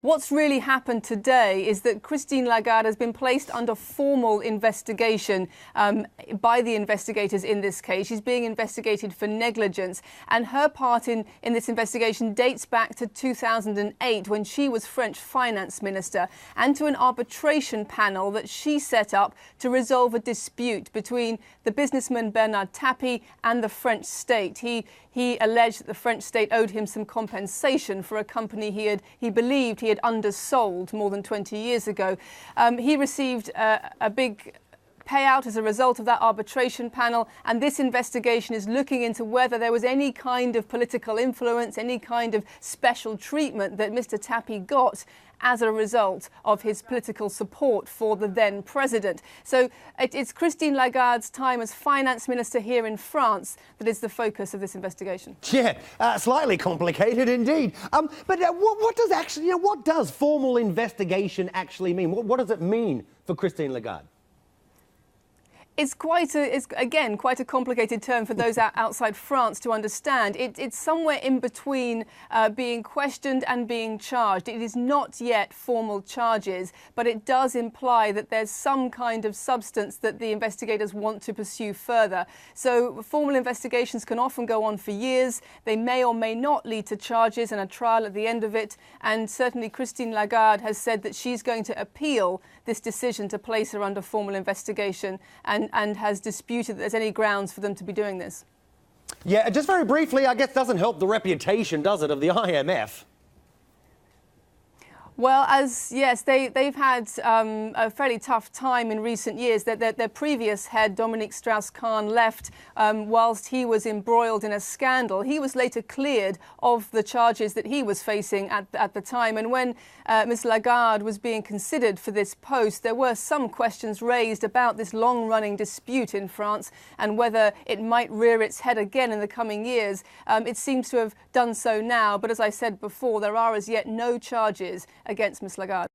What's really happened today is that Christine Lagarde has been placed under formal investigation by the investigators in this case. She's being investigated for negligence, and her part in this investigation dates back to 2008 when she was French finance minister, and to an arbitration panel that she set up to resolve a dispute between the businessman Bernard Tapie and the French state. He alleged that the French state owed him some compensation for a company he believed he had undersold more than 20 years ago. He received a big payout as a result of that arbitration panel, and this investigation is looking into whether there was any kind of political influence, any kind of special treatment that Mr. Tapie got as a result of his political support for the then president. So it's Christine Lagarde's time as finance minister here in France that is the focus of this investigation. Yeah, slightly complicated indeed. But what does formal investigation actually mean? What does it mean for Christine Lagarde? It's again quite a complicated term for those outside France to understand. It's somewhere in between being questioned and being charged. It is not yet formal charges, but it does imply that there's some kind of substance that the investigators want to pursue further. So formal investigations can often go on for years. They may or may not lead to charges and a trial at the end of it. And certainly Christine Lagarde has said that she's going to appeal this decision to place her under formal investigation, and has disputed that there's any grounds for them to be doing this. Yeah, just very briefly, I guess doesn't help the reputation, does it, of the IMF? Well, they've had a fairly tough time in recent years. Their previous head, Dominique Strauss-Kahn, left whilst he was embroiled in a scandal. He was later cleared of the charges that he was facing at the time. And when Ms. Lagarde was being considered for this post, there were some questions raised about this long-running dispute in France and whether it might rear its head again in the coming years. It seems to have done so now, but as I said before, there are as yet no charges against Ms. Lagarde.